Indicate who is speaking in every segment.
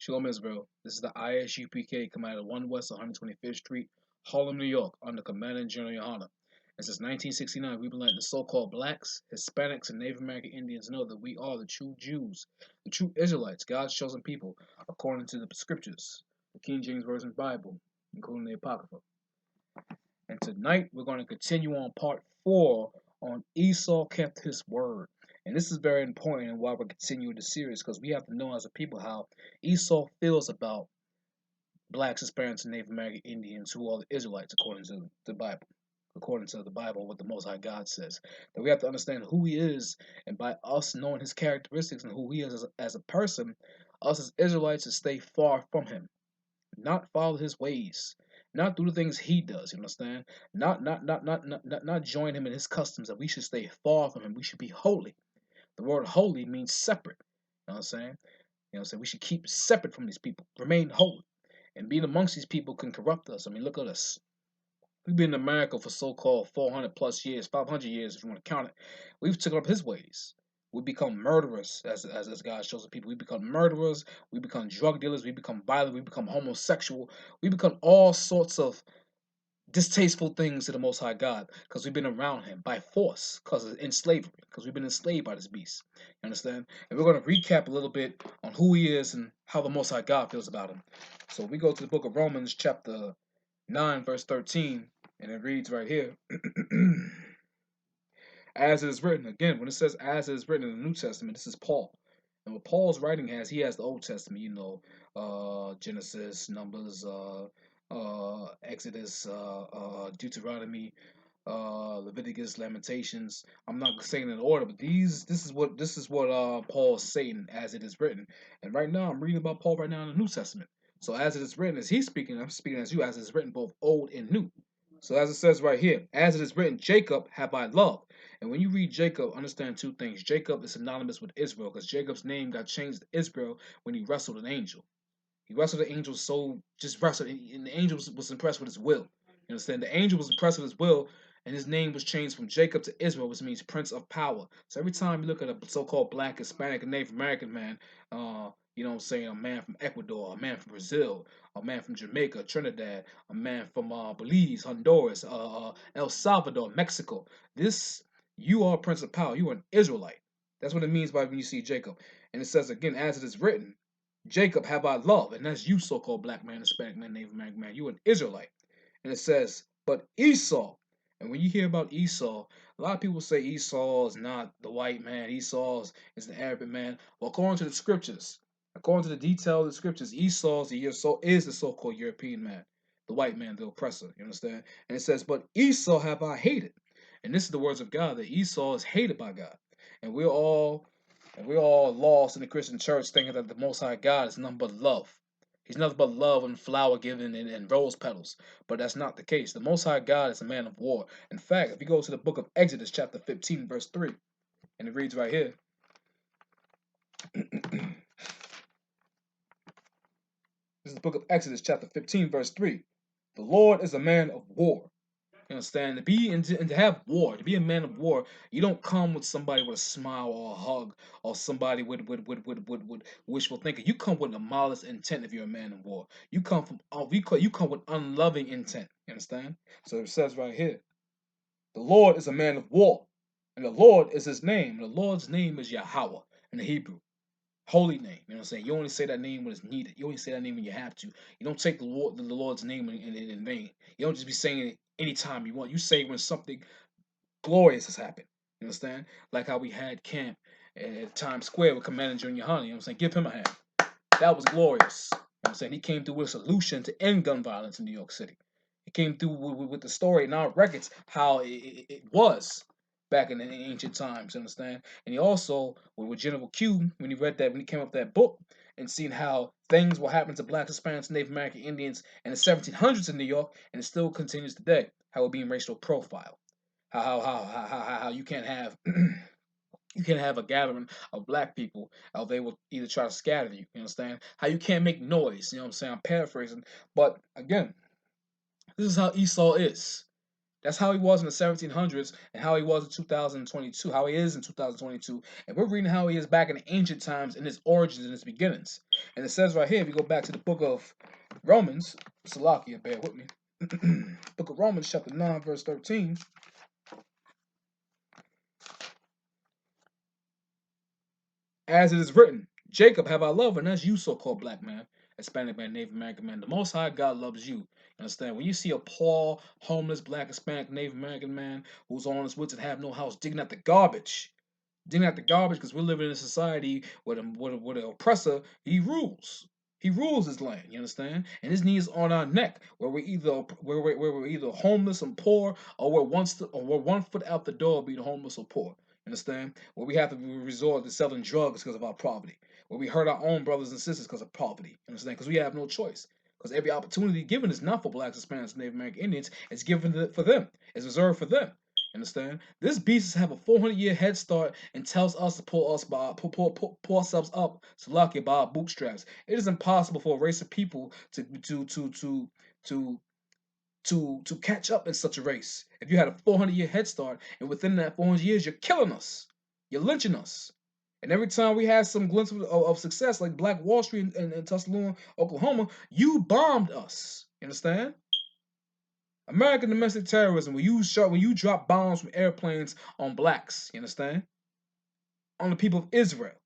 Speaker 1: Shalom Israel. This is the ISUPK Commander 1 West 125th Street, Harlem, New York, under Commander General Yohana. And since 1969, we've been letting the so-called blacks, Hispanics, and Native American Indians know that we are the true Jews, the true Israelites, God's chosen people, according to the scriptures, the King James Version Bible, including the Apocrypha. And tonight we're going to continue on part 4 on Esau kept his word. And this is very important and why we're continuing the series, because we have to know as a people how Esau feels about blacks, Hispanics, and Native American Indians who are the Israelites according to the Bible. According to the Bible, what the Most High God says. That we have to understand who he is, and by us knowing his characteristics and who he is as a person, us as Israelites to stay far from him, not follow his ways, not do the things he does. You understand? Not join him in his customs. That we should stay far from him. We should be holy. The word holy means separate. You know what I'm saying? You know what I'm saying? We should keep separate from these people. Remain holy. And being amongst these people can corrupt us. I mean, look at us. We've been in America for so-called 400 plus years, 500 years if you want to count it. We've taken up his ways. We become murderers as God shows the people. We become murderers. We become drug dealers. We become violent. We become homosexual. We become all sorts of distasteful things to the Most High God because we've been around him by force because in slavery, because we've been enslaved by this beast. You understand? And we're going to recap a little bit on who he is and how the Most High God feels about him. So we go to the book of Romans chapter 9 verse 13, and it reads right here. As it is written, again, when it says as it is written in the New Testament, this is Paul. And what Paul's writing he has the Old Testament, Genesis, Numbers, Exodus, Deuteronomy, Leviticus, Lamentations. I'm not saying in order, but this is what Paul is saying as it is written. And right now, I'm reading about Paul right now in the New Testament. So as it is written, as he's speaking, I'm speaking as you, as it is written, both old and new. So as it says right here, as it is written, Jacob have I loved. And when you read Jacob, understand two things. Jacob is synonymous with Israel because Jacob's name got changed to Israel when he wrestled an angel. He wrestled the angel, so just wrestled, and the angel was impressed with his will. You understand? The angel was impressed with his will, and his name was changed from Jacob to Israel, which means Prince of Power. So every time you look at a so-called black, Hispanic, and Native American man, you know what I'm saying, a man from Ecuador, a man from Brazil, a man from Jamaica, Trinidad, a man from Belize, Honduras, El Salvador, Mexico. You are Prince of Power. You are an Israelite. That's what it means by when you see Jacob. And it says again, as it is written, Jacob have I loved, and that's you, so-called black man, Hispanic man, Native American man. You an Israelite. And it says, but Esau. And when you hear about Esau, a lot of people say Esau is not the white man. Esau is the Arabic man. Well, according to the scriptures, according to the detail of the scriptures, Esau is the so-called European man, the white man, the oppressor. You understand? And it says, but Esau have I hated. And this is the words of God, that Esau is hated by God. And we're all lost in the Christian church thinking that the Most High God is nothing but love. He's nothing but love and flower giving and rose petals. But that's not the case. The Most High God is a man of war. In fact, if you go to the book of Exodus, chapter 15, verse 3, and it reads right here. This is the book of Exodus, chapter 15, verse 3. The Lord is a man of war. You understand? To be and to have war, to be a man of war, you don't come with somebody with a smile or a hug or somebody with wishful thinking. You come with a malice intent if you're a man of war. You come from you come with unloving intent. You understand? So it says right here, the Lord is a man of war, and the Lord is his name. And the Lord's name is Yahweh in the Hebrew. Holy name, you know what I'm saying? You only say that name when it's needed. You only say that name when you have to. You don't take the Lord's name in vain. You don't just be saying it anytime you want. You say it when something glorious has happened. You understand? Like how we had camp at Times Square with Commander Junior Honey. You know what I'm saying? Give him a hand. That was glorious. You know what I'm saying? He came through with a solution to end gun violence in New York City. He came through with the story in our records how it was back in the ancient times, you understand? And he also, with General Q, when he came up with that book and seen how things will happen to black, Hispanics, Native American Indians in the 1700s in New York, and it still continues today, how we're being racial profiled. How you can't have you can have a gathering of black people, or they will either try to scatter you. You understand? How you can't make noise. You know what I'm saying? I'm paraphrasing, but again, this is how Esau is. That's how he was in the 1700s and how he was in 2022, how he is in 2022. And we're reading how he is back in the ancient times in his origins and his beginnings. And it says right here, if you go back to the book of Romans, Salakia, bear with me. Book of Romans, chapter 9, verse 13. As it is written, Jacob have I loved, and that's you, so-called black man, Hispanic man, Native American man. The Most High God loves you. You understand? When you see a poor, homeless, black, Hispanic, Native American man who's on his wits and have no house, digging out the garbage, because we're living in a society where the oppressor, he rules. He rules his land. You understand? And his knees on our neck, where we're either homeless and poor, or we're one foot out the door being homeless or poor. Understand? Where we have to resort to selling drugs because of our poverty. Where we hurt our own brothers and sisters because of poverty. Understand? Because we have no choice. Because every opportunity given is not for blacks, Hispanics, Native American Indians. It's given for them. It's reserved for them. Understand? This beast have a 400-year head start and tells us to pull ourselves up, Salakia, by our bootstraps. It is impossible for a race of people to to catch up in such a race. If you had a 400-year head start, and within that 400 years, you're killing us, you're lynching us. And every time we had some glimpse of success, like Black Wall Street in Tuscaloosa, Oklahoma, you bombed us. You understand? American domestic terrorism, when you drop bombs from airplanes on blacks, you understand? On the people of Israel.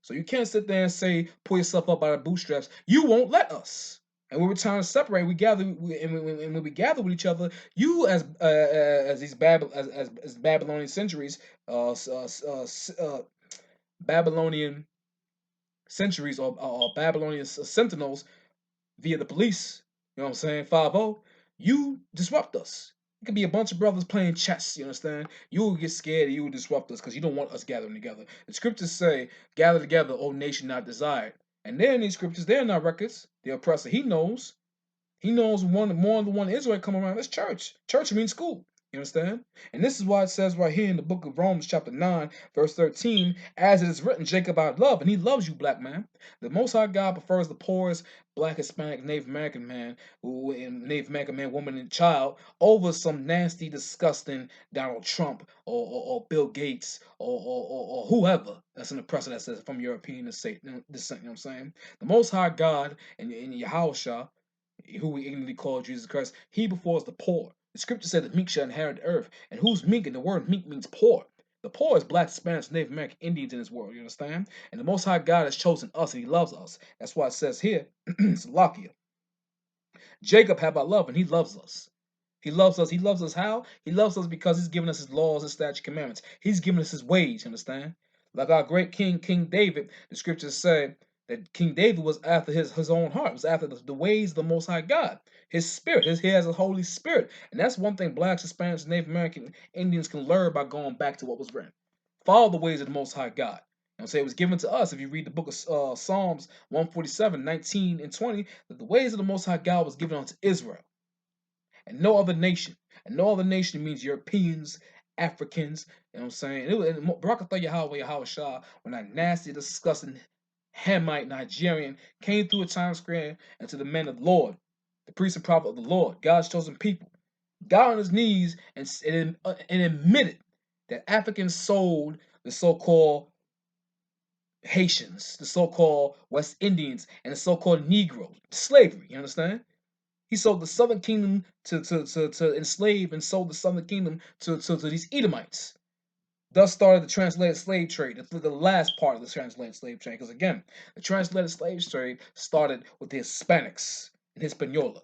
Speaker 1: So you can't sit there and say, pull yourself up by the bootstraps. You won't let us. And when we're trying to separate, and when we gather with each other, you as these as Babylonian centuries, Babylonian centuries or Babylonian sentinels via the police, you know what I'm saying, 5-0, you disrupt us. It could be a bunch of brothers playing chess, you understand? You will get scared and you will disrupt us because you don't want us gathering together. The scriptures say, gather together, O nation not desired. And they're in these scriptures, they're in our records. The oppressor, he knows. He knows more than one Israel come around. That's church. Church means school. You understand? And this is why it says right here in the book of Romans, chapter 9, verse 13, as it is written, Jacob I love, and he loves you, black man. The Most High God prefers the poorest black, Hispanic, Native American man, Native American man, woman, and child over some nasty, disgusting Donald Trump or Bill Gates or whoever that's an oppressor that says from European descent. You know what I'm saying? The Most High God and Yahweh, who we ignorantly call Jesus Christ, he befores the poor. The scripture said that meek shall inherit the earth. And who's meek? And the word meek means poor. The poor is black, Spanish, Native American, Indians in this world, you understand? And the Most High God has chosen us and he loves us. That's why it says here, Salakia, Jacob have I loved and he loves us. He loves us. He loves us how? He loves us because he's given us his laws, his statutes, commandments. He's given us his ways, you understand? Like our great king, King David, the scriptures say that King David was after his own heart, was after the ways of the Most High God. His spirit, he has a Holy Spirit. And that's one thing blacks, Hispanics, Native American Indians can learn by going back to what was written. Follow the ways of the Most High God. And say it was given to us. If you read the book of Psalms 147, 19 and 20, that the ways of the Most High God was given unto Israel and no other nation. And no other nation means Europeans, Africans, you know what I'm saying? Barakatah Yahweh, Yahweh Shah, when that nasty, disgusting Hamite Nigerian came through a Times Square and to the men of the Lord, the priest and prophet of the Lord, God's chosen people, got on his knees and admitted that Africans sold the so-called Haitians, the so-called West Indians, and the so-called Negroes, slavery, you understand? He sold the southern kingdom to enslave and sold the southern kingdom to these Edomites. Thus started the translated slave trade, the last part of the translated slave trade. Because again, the translated slave trade started with the Hispanics in Hispaniola,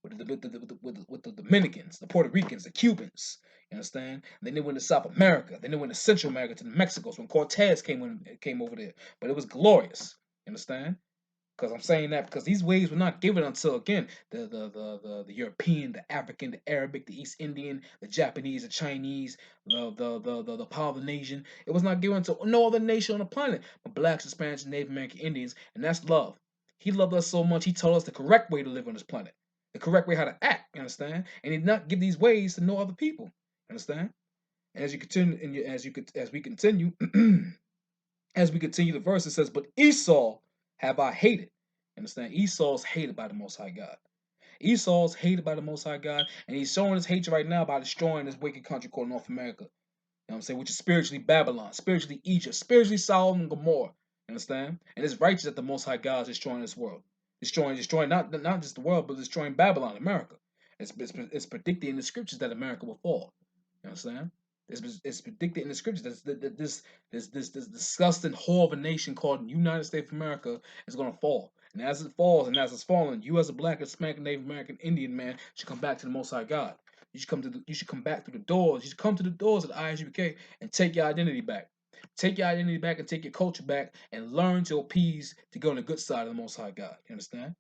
Speaker 1: with the Dominicans, the Puerto Ricans, the Cubans. You understand? And then they went to South America. Then they went to Central America, to the Mexicos when Cortez came over there. But it was glorious. You understand? Because I'm saying that because these ways were not given until again the European, the African, the Arabic, the East Indian, the Japanese, the Chinese, the Polynesian. It was not given until no other nation on the planet but blacks, Hispanics, Native American Indians, and that's love. He loved us so much he told us the correct way to live on this planet, the correct way how to act. You understand? And he did not give these ways to no other people. Understand? And as you continue, as we continue. As we continue the verse, it says, But Esau have I hated. Understand? Esau is hated by the Most High God. Esau's hated by the Most High God, and he's showing his hatred right now by destroying this wicked country called North America. You know what I'm saying? Which is spiritually Babylon, spiritually Egypt, spiritually Sodom and Gomorrah. You understand? And it's righteous that the Most High God is destroying this world. Destroying not just the world, but destroying Babylon, America. It's predicted in the scriptures that America will fall. You understand? It's predicted in the scriptures that this disgusting whore of a nation called United States of America is going to fall. And as it falls and as it's falling, you as a black, Hispanic, Native American, Indian man should come back to the Most High God. You should come back through the doors. You should come to the doors of the ISUPK and take your identity back. Take your identity back and take your culture back and learn to appease to go on the good side of the Most High God. You understand?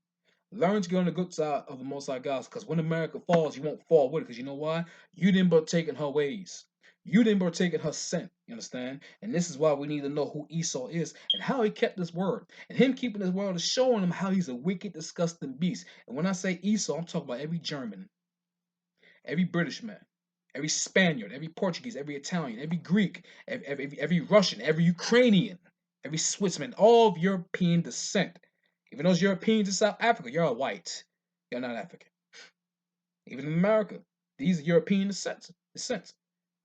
Speaker 1: Learn to get on the good side of the Most High God, because when America falls, you won't fall with it. Because you know why? You didn't partake in her ways. You didn't partake in her sin. You understand? And this is why we need to know who Esau is and how he kept his word. And him keeping his word is showing him how he's a wicked, disgusting beast. And when I say Esau, I'm talking about every German, every British man, every Spaniard, every Portuguese, every Italian, every Greek, every Russian, every Ukrainian, every Switzerman, all of European descent. Even those Europeans in South Africa, you're a white. You're not African. Even in America, these are European descent.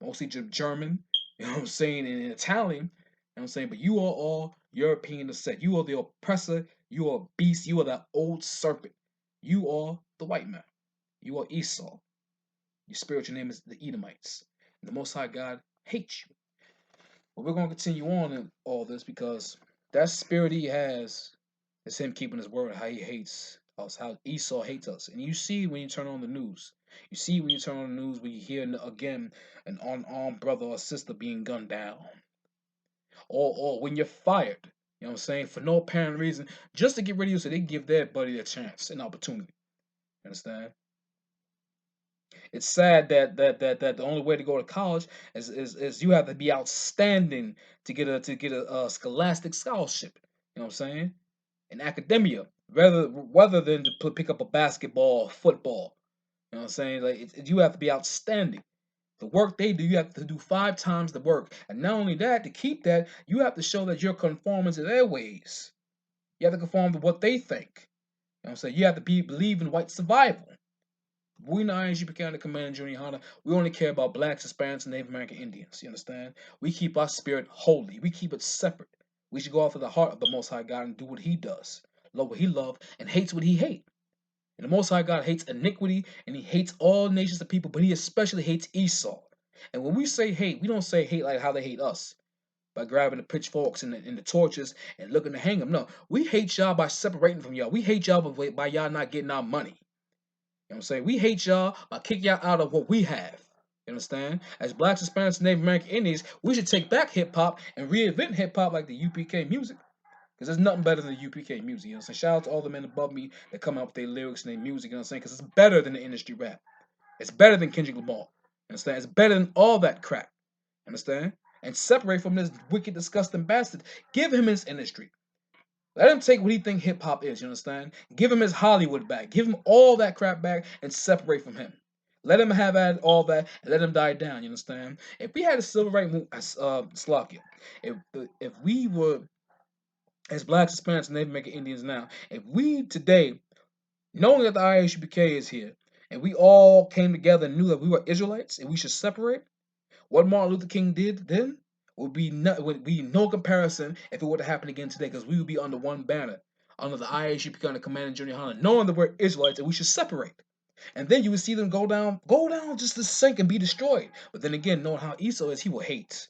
Speaker 1: Mostly German, you know what I'm saying, and Italian, you know what I'm saying, but you are all European descent. You are the oppressor, you are a beast, you are that old serpent. You are the white man. You are Esau. Your spiritual name is the Edomites. And the Most High God hates you. But we're going to continue on in all this because that spirit he has is him keeping his word, how he hates us, how Esau hates us. And you see when you turn on the news. You see when you turn on the news, when you hear again an unarmed brother or sister being gunned down. Or when you're fired, you know what I'm saying, for no apparent reason, just to get rid of you so they can give their buddy a chance, an opportunity. You understand? It's sad that the only way to go to college is you have to be outstanding to get a scholastic scholarship. You know what I'm saying? In academia, rather than to pick up a basketball or football. You know what I'm saying? Like you have to be outstanding. The work they do, you have to do 5 times the work. And not only that, to keep that, you have to show that you're conforming to their ways. You have to conform to what they think. You know what I'm saying? You have to believe in white survival. We not as you become the Command Junior Hunter. We only care about blacks, Hispanics, and Native American Indians. You understand? We keep our spirit holy. We keep it separate. We should go after the heart of the Most High God and do what He does, love what He loves, and hates what He hates. And the Most High God hates iniquity, and He hates all nations of people, but He especially hates Esau. And when we say hate, we don't say hate like how they hate us, by grabbing the pitchforks and the torches and looking to hang them. No, we hate y'all by separating from y'all. We hate y'all by y'all not getting our money. You know what I'm saying? We hate y'all by kicking y'all out of what we have. You understand? As blacks, Hispanics, and Native American Indians, we should take back hip hop and reinvent hip hop like the UPK music. Because there's nothing better than the UPK music. You know what I'm saying? Shout out to all the men above me that come out with their lyrics and their music. You know what I'm saying? Because it's better than the industry rap. It's better than Kendrick Lamar. You understand? It's better than all that crap. Understand? And separate from this wicked, disgusting bastard. Give him his industry. Let him take what he think hip hop is, you understand? Give him his Hollywood back. Give him all that crap back and separate from him. Let him have all that and let him die down, you understand? If we had a civil rights movement, Slovakia, if we were, as blacks, Hispanics, and Native American Indians now, if we today, knowing that the IHBK is here, and we all came together and knew that we were Israelites and we should separate, what Martin Luther King did then would be no comparison if it were to happen again today, because we would be under one banner, under the IACP, under Command and Junior Hunter, knowing that we're Israelites and we should separate. And then you would see them go down just to sink and be destroyed. But then again, knowing how Esau is, he will hate.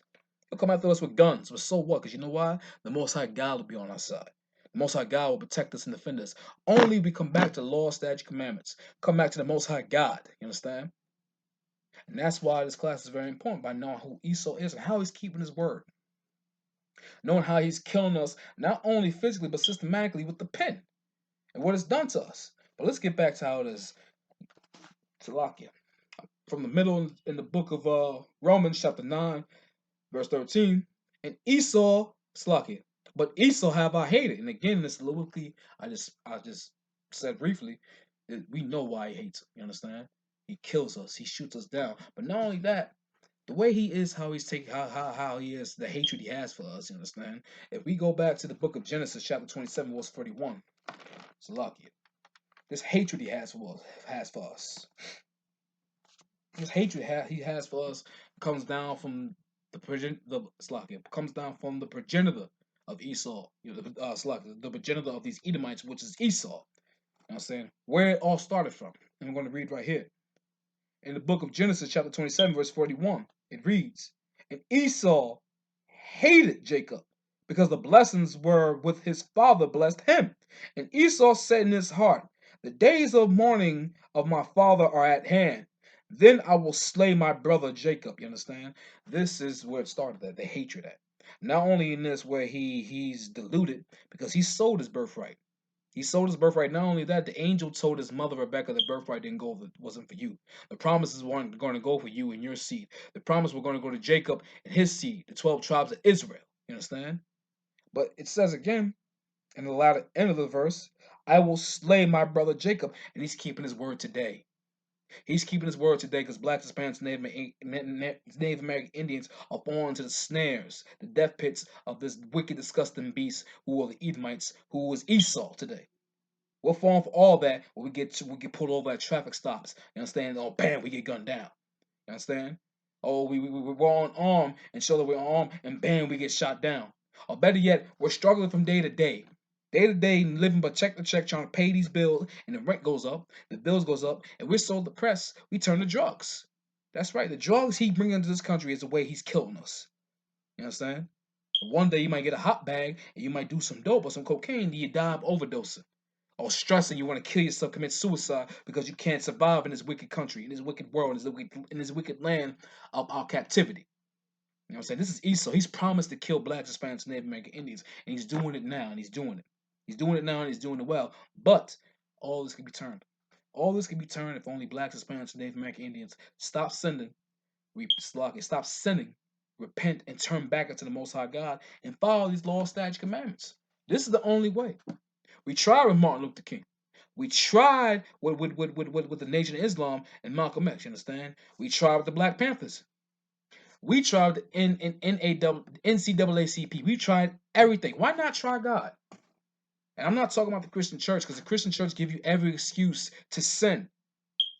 Speaker 1: He'll come after us with guns, but so what? Because you know why? The Most High God will be on our side. The Most High God will protect us and defend us. Only we come back to law, statute, commandments. Come back to the Most High God. You understand? And that's why this class is very important, by knowing who Esau is and how he's keeping his word. Knowing how he's killing us, not only physically, but systematically with the pen and what it's done to us. But let's get back to how it is. Salakia. From the middle in the book of Romans, chapter 9, verse 13. And Esau, Salakia. But Esau have I hated. And again, this lyrically, I just said briefly that we know why he hates us. You understand? He kills us, he shoots us down. But not only that, the way he is, how he's taking, how he is, the hatred he has for us. You understand? If we go back to the book of Genesis, chapter 27, verse 41, Salakia. This hatred he has for us. This hatred he has for us comes down from comes down from the progenitor of Esau. The progenitor of these Edomites, which is Esau. You know what I'm saying? Where it all started from. And I'm going to read right here. In the book of Genesis, chapter 27, verse 41, it reads, And Esau hated Jacob because the blessings were with his father blessed him. And Esau said in his heart, The days of mourning of my father are at hand. Then I will slay my brother Jacob. You understand? This is where it started at, the hatred at. Not only in this where he's deluded because he sold his birthright. He sold his birthright. Not only that, the angel told his mother Rebecca the birthright didn't go, wasn't for you. The promises weren't going to go for you and your seed. The promise were going to go to Jacob and his seed, the 12 tribes of Israel. You understand? But it says again in the latter end of the verse, I will slay my brother Jacob, and he's keeping his word today. He's keeping his word today because blacks, Hispanics, Native American Indians are falling into the snares, the death pits of this wicked, disgusting beast who are the Edomites, who is Esau today. We're falling for all that when we get pulled over at traffic stops. You understand? Oh, bam, we get gunned down. You understand? Oh, we're on arm and show that we're armed, and bam, we get shot down. Or better yet, we're struggling from day to day. Day to day, living by check to check, trying to pay these bills, and the rent goes up, the bills goes up, and we're so depressed, we turn to drugs. That's right. The drugs he brings into this country is the way he's killing us. You understand? One day you might get a hot bag, and you might do some dope or some cocaine, and you die of overdosing or stressing, you want to kill yourself, commit suicide because you can't survive in this wicked country, in this wicked world, in this wicked land of our captivity. You know what I'm saying? This is Esau. He's promised to kill blacks, Hispanics, Native American Indians, and he's doing it now, and he's doing it. He's doing it now, and he's doing it well. But all this can be turned. All this can be turned if only blacks, Hispanics, and Native American Indians stop sinning, repent, and turn back into the Most High God and follow these law, statutes, commandments. This is the only way. We tried with Martin Luther King. We tried with the Nation of Islam and Malcolm X. You understand? We tried with the Black Panthers. We tried with NCAACP. We tried everything. Why not try God? And I'm not talking about the Christian church because the Christian church gives you every excuse to sin.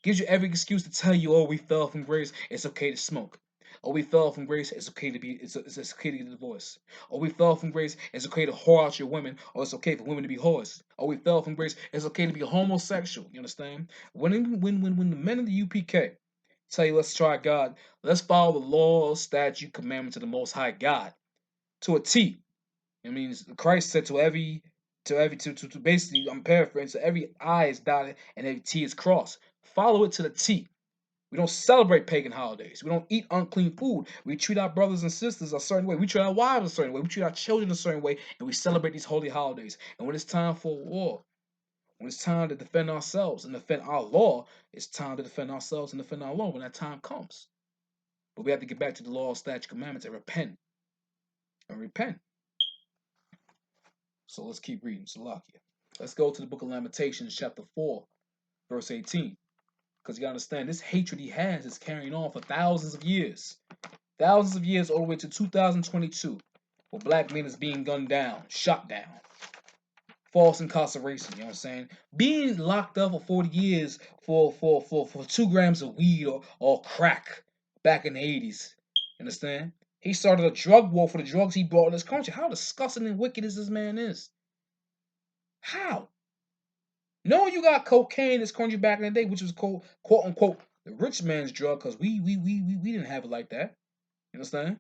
Speaker 1: Gives you every excuse to tell you, oh, we fell from grace. It's okay to smoke. Oh, we fell from grace. It's okay to be. It's okay to get divorced. Oh, we fell from grace. It's okay to whore out your women. Or it's okay for women to be whores. Oh, we fell from grace. It's okay to be homosexual. You understand? When the men of the UPK tell you, let's try God, let's follow the law, statute, commandments of the Most High God to a T. It means Christ said to basically, I'm paraphrasing, so every I is dotted and every T is crossed. Follow it to the T. We don't celebrate pagan holidays. We don't eat unclean food. We treat our brothers and sisters a certain way. We treat our wives a certain way. We treat our children a certain way, and we celebrate these holy holidays. And when it's time for war, when it's time to defend ourselves and defend our law, it's time to defend ourselves and defend our law when that time comes. But we have to get back to the law, statute, commandments, and repent. And repent. So let's keep reading. Salakia. Let's go to the book of Lamentations, chapter 4, verse 18. Because you gotta understand, this hatred he has is carrying on for thousands of years. Thousands of years all the way to 2022, where black men is being gunned down, shot down, false incarceration, you know what I'm saying? Being locked up for 40 years for 2 grams of weed or crack back in the 80s. Understand? He started a drug war for the drugs he brought in this country. How disgusting and wicked is this man is? How? No, you got cocaine in this country back in the day, which was quote unquote the rich man's drug, because we didn't have it like that. You understand?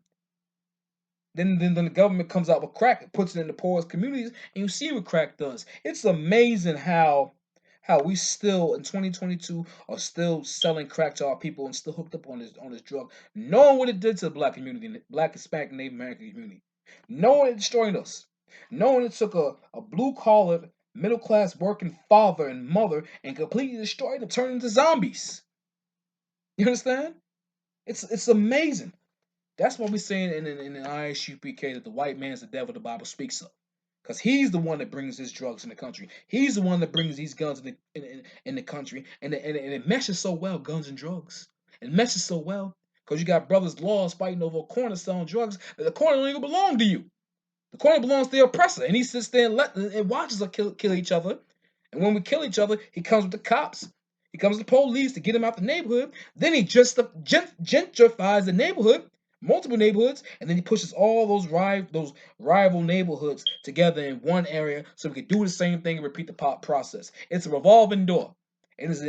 Speaker 1: Then the government comes out with crack and puts it in the poorest communities, and you see what crack does. It's amazing how we still in 2022 are still selling crack to our people and still hooked up on this drug, knowing what it did to the black community, black, Hispanic, Native American community, knowing it destroyed us, knowing it took a blue collar, middle class working father and mother and completely destroyed them, turned into zombies. You understand? It's amazing. That's what we're saying in the ISUPK, that the white man is the devil the Bible speaks of. Because he's the one that brings these drugs in the country. He's the one that brings these guns in the country. And it meshes so well, guns and drugs. It meshes so well because you got brothers laws fighting over a corner selling drugs that the corner don't even belong to you. The corner belongs to the oppressor. And he sits there and watches us kill each other. And when we kill each other, he comes with the cops. He comes with the police to get him out the neighborhood. Then he just gentrifies the neighborhood, multiple neighborhoods, and then he pushes all those rival neighborhoods together in one area so we can do the same thing and repeat the pop process. It's a revolving door. It's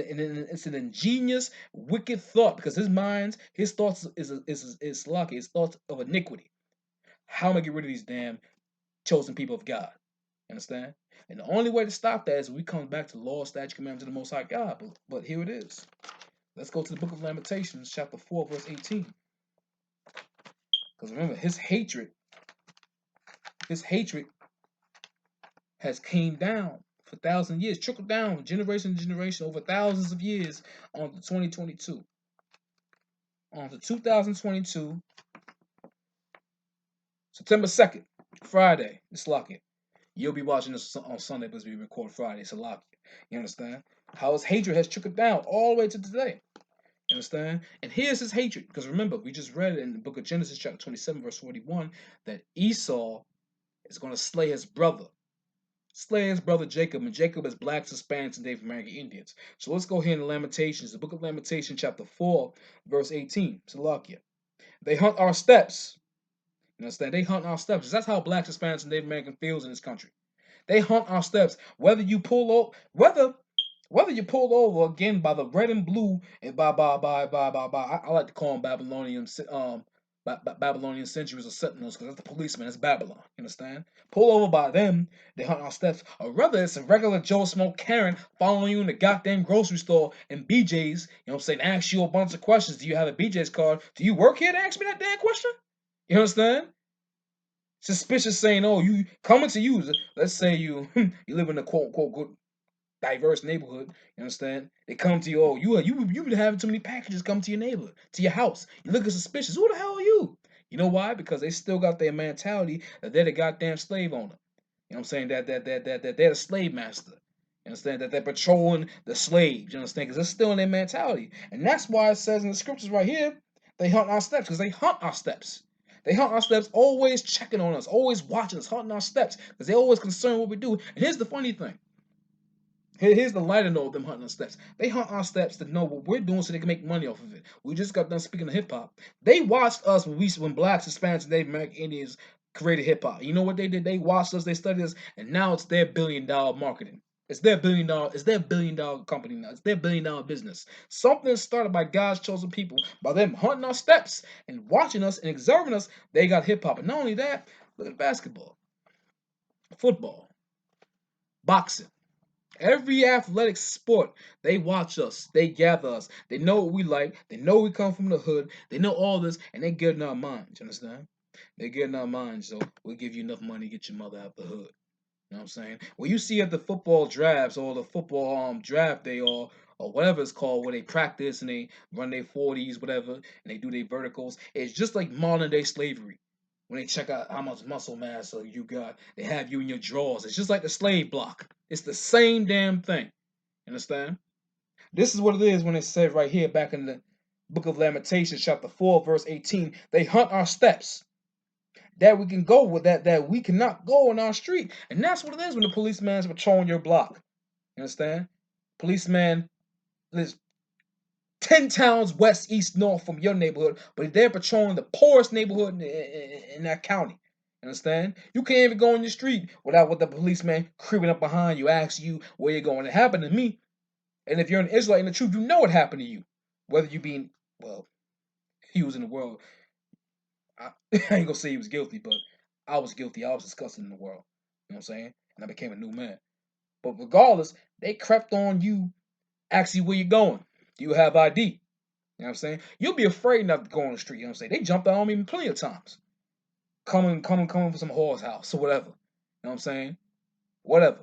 Speaker 1: an ingenious, wicked thought because his thoughts is lucky. His thoughts of iniquity. How am I get rid of these damn chosen people of God? Understand? And the only way to stop that is we come back to law, statute, commandments of the Most High God. But here it is. Let's go to the book of Lamentations, chapter 4, verse 18. Because remember, his hatred has came down for 1,000 years, trickled down generation to generation over thousands of years on to 2022. On to 2022, September 2nd, Friday. It's lucky. You'll be watching this on Sunday because we record Friday. It's a lucky. You understand? How his hatred has trickled down all the way to today. You understand? And here's his hatred. Because remember, we just read in the book of Genesis, chapter 27, verse 41, that Esau is going to slay his brother. Slay his brother Jacob. And Jacob is blacks, Hispanics, and Native American Indians. So let's go here in Lamentations, the book of Lamentations, chapter 4, verse 18. Salakia. They hunt our steps. You understand? They hunt our steps. That's how blacks, Hispanics, and Native American feels in this country. They hunt our steps. Whether you pull over, whether you pulled over again by the red and blue and by I like to call them Babylonian centuries or sentinels because that's the policeman. That's Babylon. You understand? Pull over by them, they hunt our steps. Or rather, it's a regular Joe Smoke Karen following you in the goddamn grocery store and BJ's. You know what I'm saying? Ask you a bunch of questions. Do you have a BJ's card? Do you work here to ask me that damn question? You understand? Suspicious saying, "Oh, you coming to use it." Let's say you you live in a quote unquote good diverse neighborhood. You understand? They come to you. Oh, you been having too many packages come to your neighborhood, to your house. You looking suspicious. Who the hell are you? You know why? Because they still got their mentality that they're the goddamn slave owner. You know what I'm saying? That they're the slave master. You understand? That they're patrolling the slaves. You understand? Because it's still in their mentality. And that's why it says in the scriptures right here, they hunt our steps, because they hunt our steps. They hunt our steps, always checking on us, always watching us, hunting our steps, because they're always concerned what we do. And here's the funny thing. Here's the lighter note of them hunting our steps. They hunt our steps to know what we're doing so they can make money off of it. We just got done speaking of hip hop. They watched us when blacks, Hispanics, and Native American Indians created hip hop. You know what they did? They watched us, they studied us, and now it's their $1 billion marketing. It's their $1 billion company now. It's their $1 billion business. Something started by God's chosen people, by them hunting our steps and watching us and observing us, they got hip hop. And not only that, look at basketball, football, boxing. Every athletic sport, they watch us, they gather us, they know what we like, they know we come from the hood, they know all this, and they get in our minds. You understand? They get in our minds, so we'll give you enough money to get your mother out the hood. You know what I'm saying? When you see at the football drafts or the football draft day or whatever it's called, where they practice and they run their 40s, whatever, and they do their verticals, it's just like modern day slavery. When they check out how much muscle mass you got, they have you in your drawers. It's just like the slave block. It's the same damn thing. Understand? This is what it is when it said right here back in the book of Lamentations, chapter 4, verse 18. They hunt our steps that we can go with that we cannot go on our street. And that's what it is when the policeman's patrolling your block. You understand? Policeman lives 10 towns west, east, north from your neighborhood, but they're patrolling the poorest neighborhood in that county. Understand? You can't even go on your street without with the policeman creeping up behind you, asking you where you're going. It happened to me. And if you're an Israelite in the truth, you know it happened to you. Whether you being, well, he was in the world. I ain't gonna say he was guilty, but I was guilty. I was disgusted in the world. You know what I'm saying? And I became a new man. But regardless, they crept on you, ask you where you're going. Do you have ID? You know what I'm saying? You'll be afraid not to go on the street. You know what I'm saying? They jumped out on me plenty of times. Coming from some whore's house or whatever. You know what I'm saying? Whatever.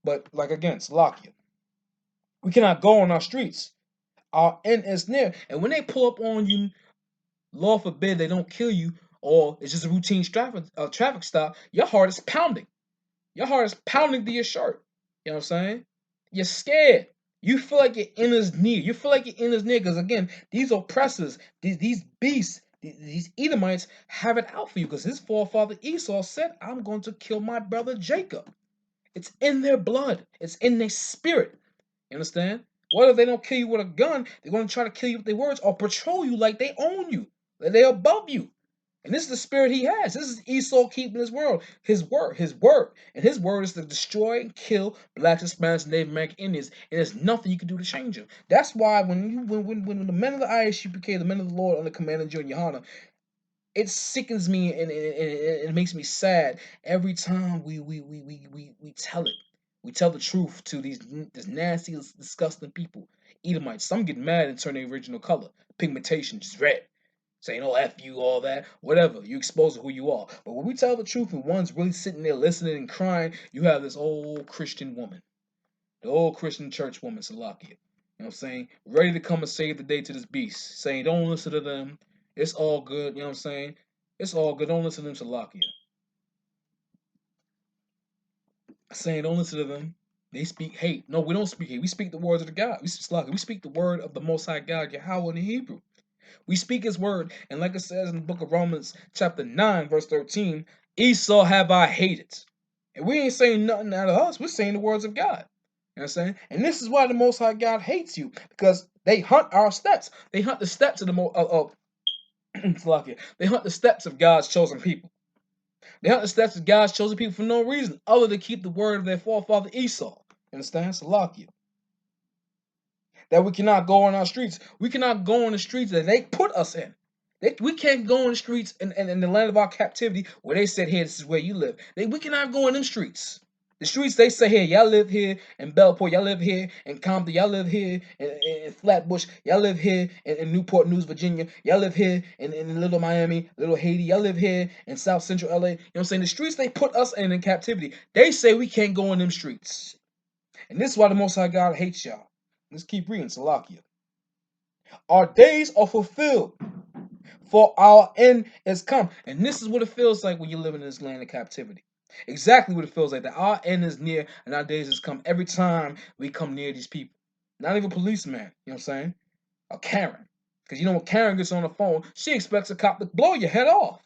Speaker 1: But like again, Slovakia. We cannot go on our streets. Our end is near. And when they pull up on you, Lord forbid they don't kill you, or it's just a routine traffic stop, your heart is pounding. Your heart is pounding to your shirt. You know what I'm saying? You're scared. You feel like your inner's near. You feel like your inner's near because, again, these oppressors, these beasts, these Edomites have it out for you because his forefather Esau said, I'm going to kill my brother Jacob. It's in their blood. It's in their spirit. You understand? What if they don't kill you with a gun? They're going to try to kill you with their words or patrol you like they own you, like they're above you. And this is the spirit he has. This is Esau keeping his word. And his word is to destroy and kill blacks, Hispanics, Native American Indians. And there's nothing you can do to change him. That's why when the men of the ISUPK, the men of the Lord under Commander John Yohana, it sickens me and it makes me sad every time we tell it. We tell the truth to these nasty, disgusting people. Edomites. Some get mad and turn their original color. Pigmentation, just red. Saying, oh, F you, all that, whatever. You expose who you are. But when we tell the truth and one's really sitting there listening and crying, you have this old Christian woman. The old Christian church woman, Salakia. You know what I'm saying? Ready to come and save the day to this beast. Saying, don't listen to them. It's all good. You know what I'm saying? It's all good. Don't listen to them, Salakia. Saying, don't listen to them. They speak hate. No, we don't speak hate. We speak the words of the God. We speak the word of the Most High God, Yahweh in the Hebrew. We speak his word. And like it says in the book of Romans, chapter 9, verse 13, Esau have I hated. And we ain't saying nothing out of us. We're saying the words of God. You know what I'm saying? And this is why the Most High God hates you. Because they hunt our steps. They hunt the steps of the they hunt the steps of God's chosen people. They hunt the steps of God's chosen people for no reason other than keep the word of their forefather Esau. You understand? Salakia. That we cannot go on our streets. We cannot go on the streets that they put us in. We can't go on the streets in the land of our captivity where they said, here, this is where you live. We cannot go in them streets. The streets they say, here, y'all live here in Bellport, y'all live here in Compton, y'all live here in Flatbush, y'all live here in Newport News, Virginia, y'all live here in Little Miami, Little Haiti, y'all live here in South Central LA. You know what I'm saying? The streets they put us in captivity, they say we can't go in them streets. And this is why the Most High God hates y'all. Let's keep reading, Salakia. Our days are fulfilled, for our end is come. And this is what it feels like when you're living in this land of captivity. Exactly what it feels like, that our end is near and our days has come every time we come near these people. Not even policeman, you know what I'm saying? A Karen. Because you know when Karen gets on the phone, she expects a cop to blow your head off.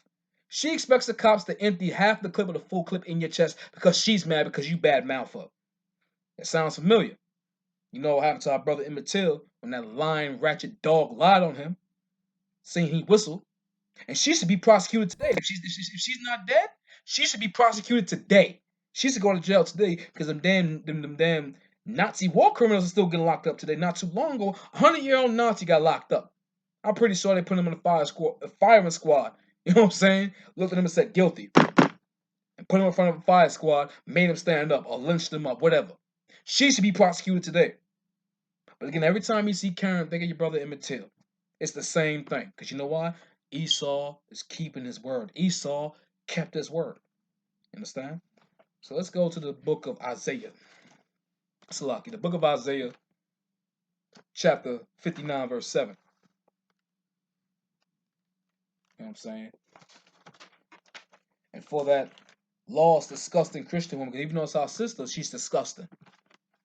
Speaker 1: She expects the cops to empty half the clip of the full clip in your chest because she's mad because you bad mouth her. It sounds familiar. You know what happened to our brother Emmett Till when that lying ratchet dog lied on him, saying he whistled. And she should be prosecuted today. If she's not dead, she should be prosecuted today. She should go to jail today because them damn Nazi war criminals are still getting locked up today. Not too long ago, 100-year-old Nazi got locked up. I'm pretty sure they put him in the firing squad. You know what I'm saying? Looked at him and said guilty. And put him in front of a fire squad, made him stand up or lynched him up, whatever. She should be prosecuted today. But again, every time you see Karen, think of your brother Emmett Till. It's the same thing. Because you know why? Esau is keeping his word. Esau kept his word. You understand? So let's go to the book of Isaiah. Salaki, the book of Isaiah, chapter 59, verse 7. You know what I'm saying? And for that lost, disgusting Christian woman, because even though it's our sister, she's disgusting.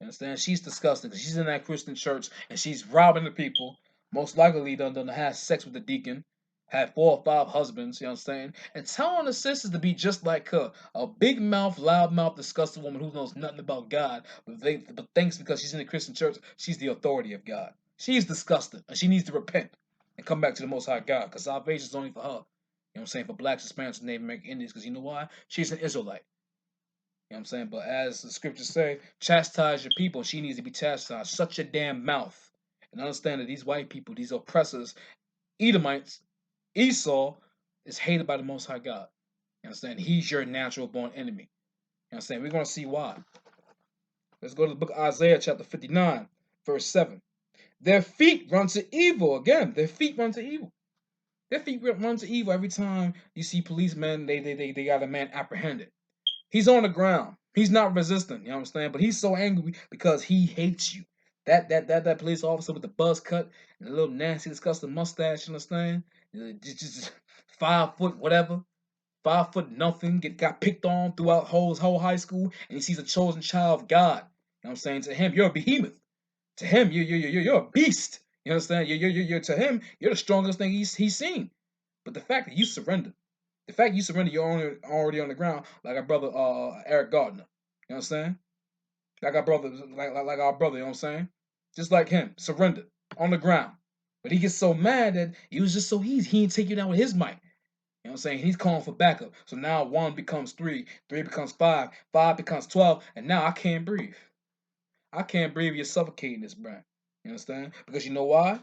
Speaker 1: You understand? She's disgusting because she's in that Christian church and she's robbing the people. Most likely done have sex with the deacon, had 4 or 5 husbands, you know what I'm saying? And telling the sisters to be just like her. A big mouth, loud mouth, disgusting woman who knows nothing about God, but thinks because she's in the Christian church, she's the authority of God. She's disgusting and she needs to repent and come back to the Most High God because salvation is only for her. You know what I'm saying? For blacks, Hispanics, and Native American Indians, because you know why? She's an Israelite. You know what I'm saying? But as the scriptures say, chastise your people. She needs to be chastised. Shut your damn mouth. And understand that these white people, these oppressors, Edomites, Esau, is hated by the Most High God. You understand? He's your natural born enemy. You understand? We're going to see why. Let's go to the book of Isaiah, chapter 59, verse 7. Their feet run to evil. Again, their feet run to evil. Their feet run to evil every time you see policemen, they got a man apprehended. He's on the ground. He's not resisting, you know what I'm saying? But he's so angry because he hates you. That police officer with the buzz cut and a little nasty, disgusting mustache, you understand? Just 5 foot whatever, 5 foot nothing, got picked on throughout whole high school, and he sees a chosen child of God. You know what I'm saying? To him, you're a behemoth. To him, you're a beast. You understand? You're to him, you're the strongest thing he's seen. But the fact that you surrender, you're already on the ground like our brother Eric Gardner. You know what I'm saying? Like our brother, like our brother, you know what I'm saying? Just like him, surrendered on the ground. But he gets so mad that it was just so easy. He didn't take you down with his might. You know what I'm saying? He's calling for backup. So now one becomes three, three becomes five, five becomes 12, and now I can't breathe. I can't breathe. You're suffocating this, bro. You understand? Because you know why?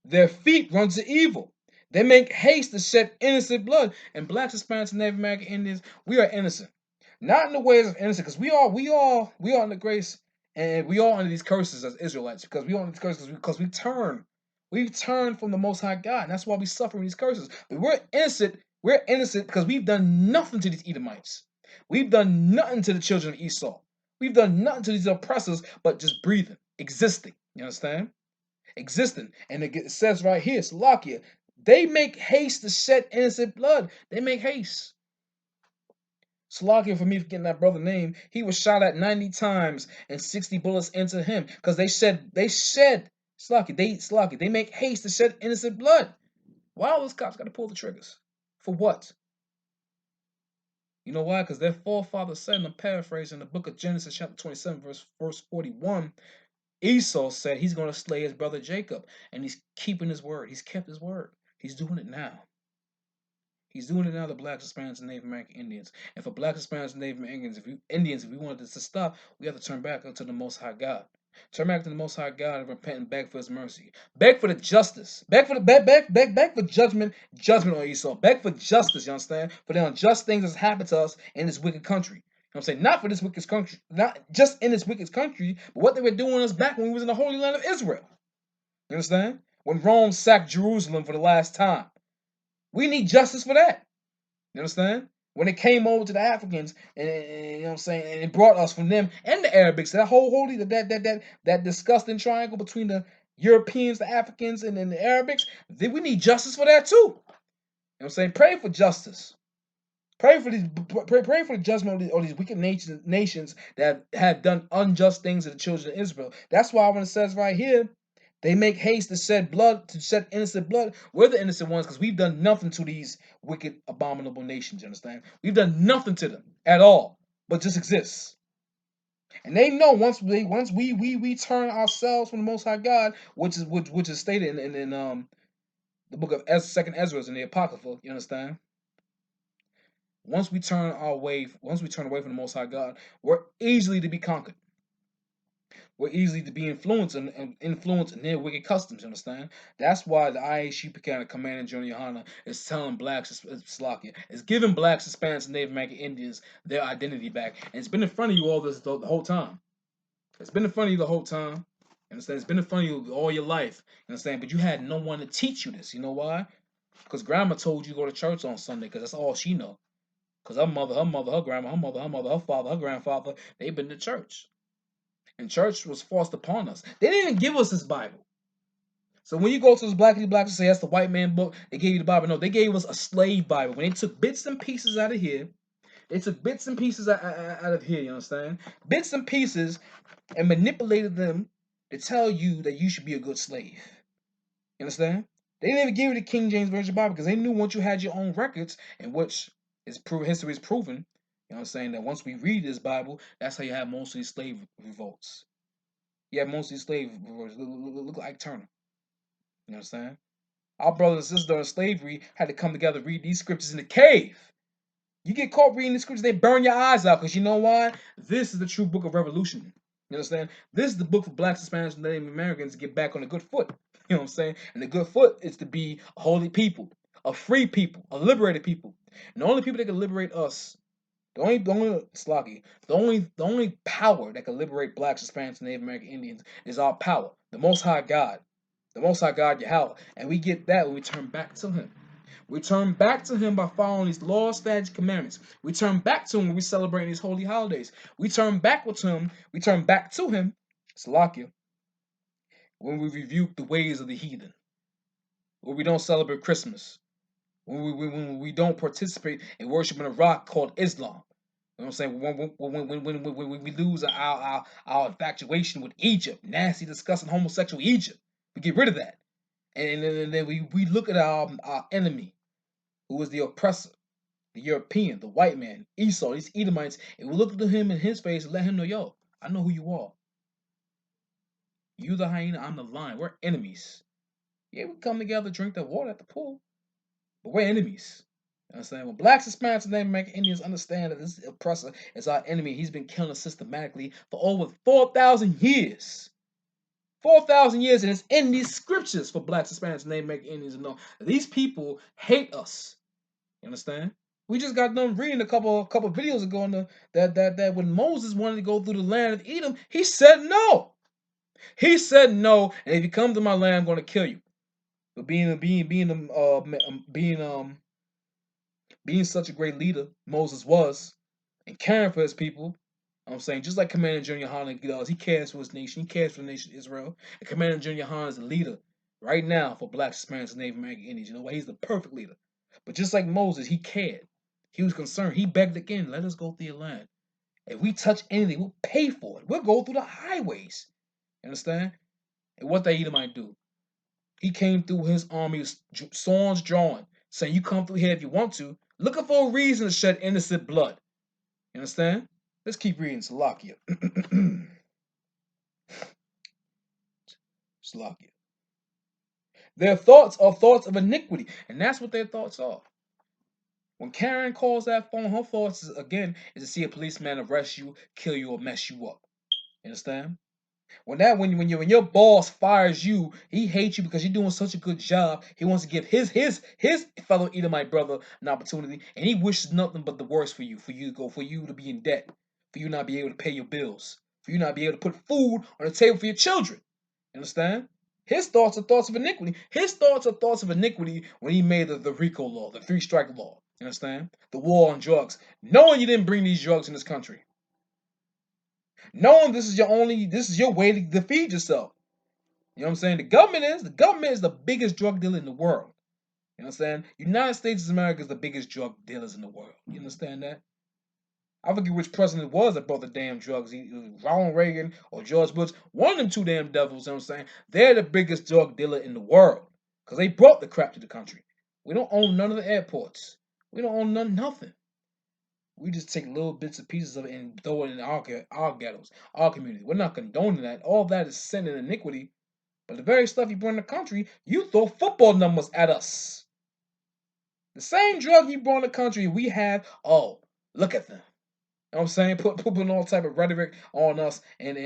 Speaker 1: Their feet run to evil. They make haste to shed innocent blood. And blacks, Hispanics, and Native American Indians, we are innocent. Not in the ways of innocent, because we are under grace, and we are under these curses as Israelites, because we are under these curses because we've turned from the Most High God, and that's why we suffer these curses. But we're innocent. We're innocent because we've done nothing to these Edomites. We've done nothing to the children of Esau. We've done nothing to these oppressors, but just breathing, existing. You understand? Existing. And it says right here, Salakia, they make haste to shed innocent blood. They make haste. Salakia for me for getting that brother name. He was shot at 90 times and 60 bullets into him. Because Salakia, they make haste to shed innocent blood. Why all those cops gotta pull the triggers? For what? You know why? Because their forefathers said, and I'm paraphrasing, the book of Genesis, chapter 27, verse 41, Esau said he's going to slay his brother Jacob, and he's keeping his word. He's kept his word. He's doing it now. He's doing it now to blacks, Hispanics, and Native American Indians. And for blacks, Hispanics, and Native American Indians, if we wanted this to stop, we have to turn back unto the Most High God. Turn back to the Most High God and repent and beg for His mercy. Beg for the justice. Beg for judgment on Esau. Beg for justice. You understand? For the unjust things that's happened to us in this wicked country. You know what I'm saying? Not for this wicked country, not just in this wicked country, but what they were doing us back when we was in the Holy Land of Israel. You understand? When Rome sacked Jerusalem for the last time. We need justice for that. You understand? When it came over to the Africans, and you know what I'm saying, and it brought us from them and the Arabics, that whole holy that disgusting triangle between the Europeans, the Africans, and then the Arabics, then we need justice for that too. You know what I'm saying? Pray for justice. Pray for the judgment of all these wicked nations that have done unjust things to the children of Israel. That's why when it says right here, they make haste to shed blood, to shed innocent blood. We're the innocent ones because we've done nothing to these wicked, abominable nations. You understand? We've done nothing to them at all, but just exists. And they know once we turn ourselves from the Most High God, which is stated in the book of Second Ezra in the Apocrypha. You understand? Once we turn away from the Most High God, we're easily to be conquered. We're easily to be influenced in their wicked customs. You understand? That's why the IHU Commanding General Yohana is telling blacks, Slovakia, is giving blacks, Hispanics, and Native American Indians their identity back, and it's been in front of you all the whole time. It's been in front of you the whole time. You understand? It's been in front of you all your life. You understand? But you had no one to teach you this. You know why? Because grandma told you to go to church on Sunday because that's all she know. Because her grandma, her father, her grandfather, they've been to church. And church was forced upon us. They didn't even give us this Bible. So when you go to this blacks and say that's the white man book, they gave you the Bible. No, they gave us a slave Bible. When they took bits and pieces out of here, they took bits and pieces out of here, you understand? Bits and pieces and manipulated them to tell you that you should be a good slave. You understand? They didn't even give you the King James Version Bible because they knew once you had your own records, in which history is proven, you know what I'm saying, that once we read this Bible, that's how you have most of these slave revolts. You have most of these slave revolts. Look like Turner. You know what I'm saying? Our brothers and sisters during slavery had to come together, read these scriptures in the cave. You get caught reading the scriptures, they burn your eyes out because you know why? This is the true book of revolution. You understand? This is the book for blacks, Hispanics, and Native Americans to get back on a good foot. You know what I'm saying? And the good foot is to be a holy people, a free people, a liberated people. And the only people that can liberate us, the only power that can liberate blacks, Hispanics, and Native American Indians is our power, the Most High God, Yahweh. And we get that when we turn back to Him. We turn back to Him by following these laws, statutes, commandments. We turn back to Him when we celebrate these holy holidays. We turn back to Him, Salakia, when we rebuke the ways of the heathen, when we don't celebrate Christmas, when we don't participate in worshiping a rock called Islam. You know what I'm saying? When we lose our infatuation with Egypt, nasty, disgusting, homosexual Egypt, we get rid of that. And then we look at our enemy, who is the oppressor. The European, the white man, Esau, these Edomites, and we look at him in his face and let him know, yo, I know who you are. You the hyena, I'm the lion. We're enemies. Yeah, we come together, drink the water at the pool, but we're enemies. You understand? When blacks, Hispanics, and Native American Indians understand that this oppressor is our enemy, he's been killing us systematically for over 4,000 years. 4,000 years, and it's in these scriptures for blacks, Hispanics, and Native American Indians to know that these people hate us. You understand? We just got done reading a couple videos ago on that when Moses wanted to go through the land of Edom, he said no. He said no, and if you come to my land, I'm going to kill you. But being such a great leader, Moses was, and caring for his people. I'm saying just like Commander General Han does, he cares for his nation. He cares for the nation of Israel. And Commander General Han is the leader right now for blacks, Hispanics, and Native American Indians. You know why? He's the perfect leader. But just like Moses, he cared. He was concerned. He begged again, let us go through your land. If we touch anything, we'll pay for it. We'll go through the highways. You understand? And what the Edomite do? He came through his army with swords drawn, saying, you come through here if you want to, looking for a reason to shed innocent blood. You understand? Let's keep reading Salakia. Salakia. Their thoughts are thoughts of iniquity, and that's what their thoughts are. When Karen calls that phone, her thoughts is, again is to see a policeman arrest you, kill you, or mess you up. You understand? When your boss fires you, he hates you because you're doing such a good job. He wants to give his fellow Edomite brother an opportunity, and he wishes nothing but the worst for you to be in debt, for you not be able to pay your bills, for you not be able to put food on the table for your children. You understand? His thoughts are thoughts of iniquity. His thoughts are thoughts of iniquity when he made the RICO law, the three-strike law. You understand? The war on drugs. Knowing you didn't bring these drugs in this country. Knowing this is your way to defeat yourself. You know what I'm saying? The government is the biggest drug dealer in the world. You know what I'm saying? United States of America is the biggest drug dealers in the world. You understand that? I forget which president it was that brought the damn drugs. Ronald Reagan or George Bush. One of them two damn devils, you know what I'm saying? They're the biggest drug dealer in the world. Because they brought the crap to the country. We don't own none of the airports. We don't own nothing. We just take little bits and pieces of it and throw it in our ghettos, our community. We're not condoning that. All that is sin and iniquity. But the very stuff you brought in the country, you throw football numbers at us. The same drug you brought in the country, we have, oh, look at them. You know what I'm saying? Putting all type of rhetoric on us and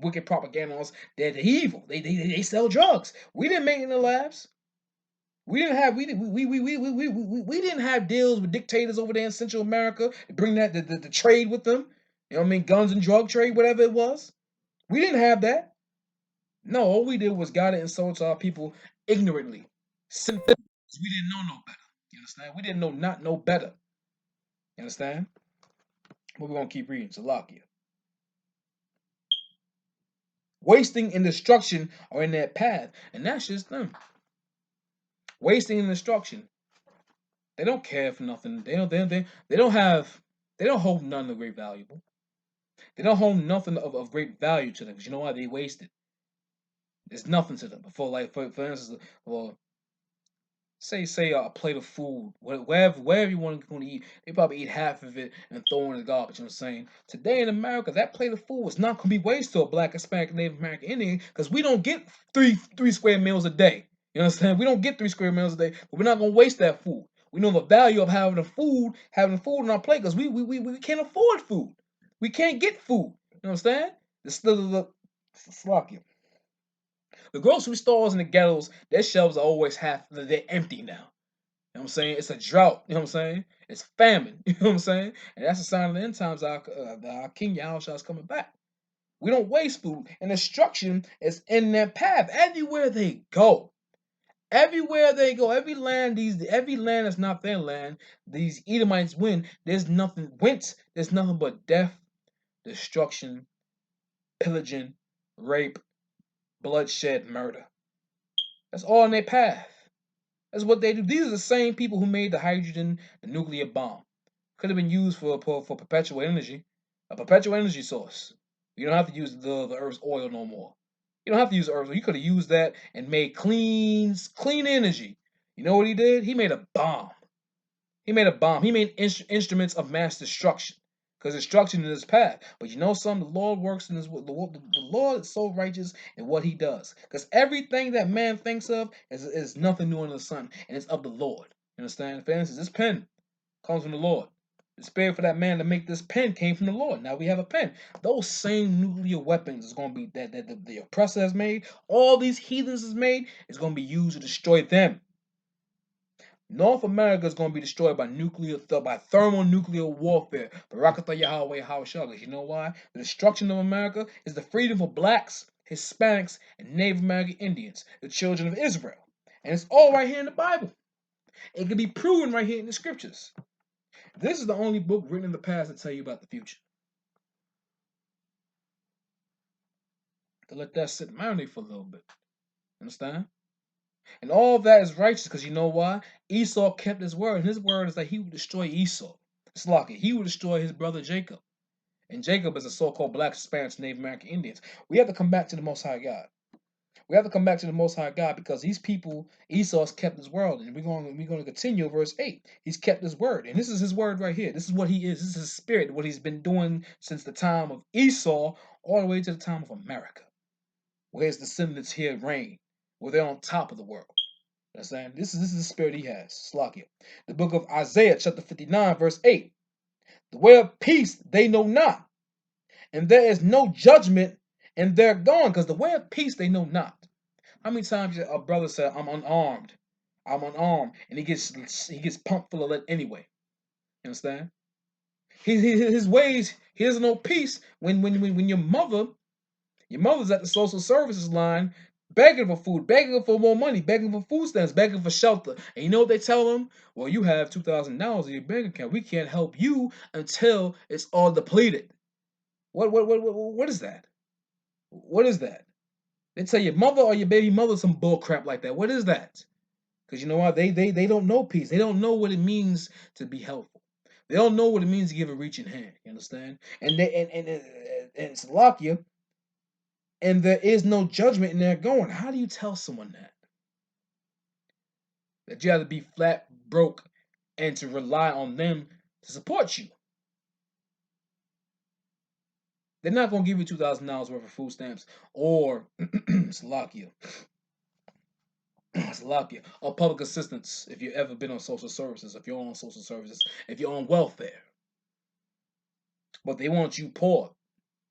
Speaker 1: wicked propaganda on us. They're evil. They sell drugs. We didn't make it in the labs. We didn't have deals with dictators over there in Central America to bring that the trade with them. You know what I mean? Guns and drug trade, whatever it was. We didn't have that. No, all we did was guide it and sold to our people ignorantly. Synthetic. We didn't know no better. You understand? We didn't know not know better. You understand? But we're gonna keep reading. Salakia. Wasting and destruction are in that path, and that's just them. Wasting and destruction. They don't care for nothing. They don't hold none of great valuable. They don't hold nothing of great value to them because you know why they waste it. There's nothing to them. For instance, well, say a plate of food, wherever you want to eat, they probably eat half of it and throw it in the garbage. You know what I'm saying? Today in America, that plate of food is not going to be wasted to a black, Hispanic, Native American Indian because we don't get three square meals a day. You understand? We don't get 3 square meals a day, but we're not going to waste that food. We know the value of having food on our plate because we can't afford food. We can't get food. You know what I'm saying? It's still sloppy. The grocery stores in the ghettos, their shelves are always they're empty now. You know what I'm saying? It's a drought. You know what I'm saying? It's famine. You know what I'm saying? And that's a sign of the end times our King Yahushua is coming back. We don't waste food. And destruction is in their path. Everywhere they go. Everywhere they go. Every land that's not their land, these Edomites win. There's nothing but death, destruction, pillaging, rape, bloodshed, murder. That's all in their path. That's what they do. These are the same people who made the nuclear bomb. Could have been used for perpetual energy, a perpetual energy source. You don't have to use the Earth's oil no more. You don't have to use Earth. You could have used that and made clean energy. You know what he did? He made a bomb. He made a bomb. He made instruments of mass destruction. Because destruction is his path. But you know something? The Lord works in his the Lord is so righteous in what he does. Because everything that man thinks of is nothing new under the sun. And it's of the Lord. You understand? For instance, this pen comes from the Lord. The spirit for that man to make this pen came from the Lord. Now we have a pen. Those same nuclear weapons is going to be that the oppressor has made, all these heathens has made, is going to be used to destroy them. North America is going to be destroyed by thermonuclear warfare. Barakatah Yahweh Hawashah. You know why? The destruction of America is the freedom for blacks, Hispanics, and Native American Indians, the children of Israel. And it's all right here in the Bible. It can be proven right here in the scriptures. This is the only book written in the past to tell you about the future. To let that sit marinate for a little bit. Understand? And all of that is righteous because you know why? Esau kept his word. And his word is that he would destroy Esau. It's like he would destroy his brother Jacob. And Jacob is the so-called black Spanish Native American Indians. We have to come back to the Most High God. We have to come back to the Most High God because these people, Esau's kept his word. And we're going to continue verse 8. He's kept his word. And this is his word right here. This is what he is. This is his spirit, what he's been doing since the time of Esau all the way to the time of America, where his descendants here reign, where they're on top of the world. Understand? This is the spirit he has. Slakia. The book of Isaiah, chapter 59, verse 8. The way of peace they know not, and there is no judgment, and they're gone, because the way of peace they know not. How many times a brother said, I'm unarmed, and he gets pumped full of lead anyway. You understand? His ways, he doesn't know peace when your mother's at the social services line begging for food, begging for more money, begging for food stamps, begging for shelter. And you know what they tell them? Well, you have $2,000 in your bank account. We can't help you until it's all depleted. What is that? What is that? They tell your mother or your baby mother some bull crap like that. What is that? Because you know what? They don't know peace. They don't know what it means to be helpful. They don't know what it means to give a reaching hand. You understand? And Slovakia, and there is no judgment in there going. How do you tell someone that? That you have to be flat broke and to rely on them to support you. They're not going to give you $2,000 worth of food stamps or Slovakia. Slovakia, or public assistance if you've ever been on social services, if you're on social services, if you're on welfare. But they want you poor.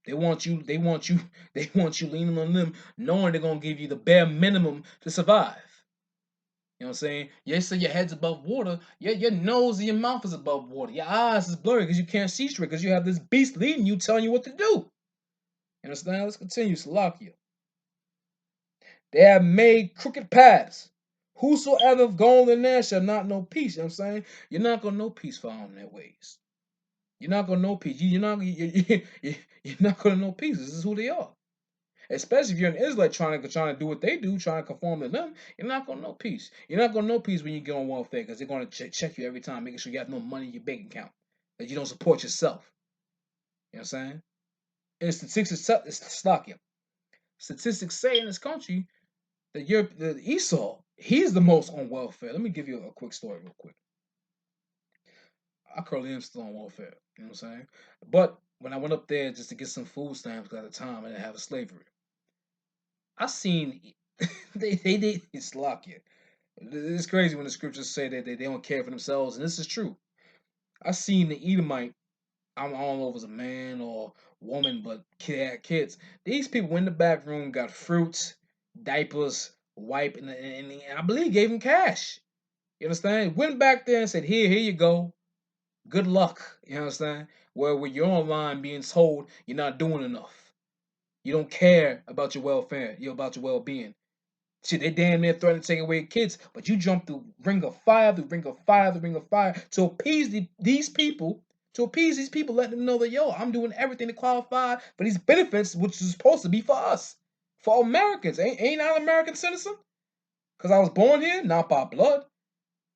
Speaker 1: They want you, they want you, they want you leaning on them, knowing they're gonna give you the bare minimum to survive. You know what I'm saying? Yes, so your head's above water, your nose and your mouth is above water. Your eyes is blurry because you can't see straight because you have this beast leading you, telling you what to do. You understand? Let's continue. Salakia. They have made crooked paths. Whosoever goeth in there shall not know peace. You know what I'm saying? You're not gonna know peace following their ways. You're not gonna know peace. You're not gonna know peace. This is who they are. Especially if you're an Israelite trying to do what they do, trying to conform to them, you're not gonna know peace. You're not gonna know peace when you get on welfare because they're gonna check you every time, making sure you have no money in your bank account, that you don't support yourself. You know what I'm saying? And statistics, statistics say in this country that Esau, he's the most on welfare. Let me give you a quick story, real quick. I currently am still on welfare. You know what I'm saying? But when I went up there just to get some food stamps at the time, I didn't have a slavery. I seen they it's Slovakia. It's crazy when the scriptures say that they don't care for themselves, and this is true. I seen the Edomite. I don't know if it was a man or woman, but kid had kids. These people in the back room got fruits, diapers, wipe, and I believe gave him cash. You understand? Went back there and said, here you go. Good luck. You understand? Where when you're online being told you're not doing enough. You don't care about your welfare, about your well-being. Shit, they damn near threatening to take away kids, but you jump through ring of fire, through ring of fire, through ring of fire to appease these people, letting them know that I'm doing everything to qualify for these benefits, which is supposed to be for us, for Americans. Ain't I an American citizen? Because I was born here, not by blood.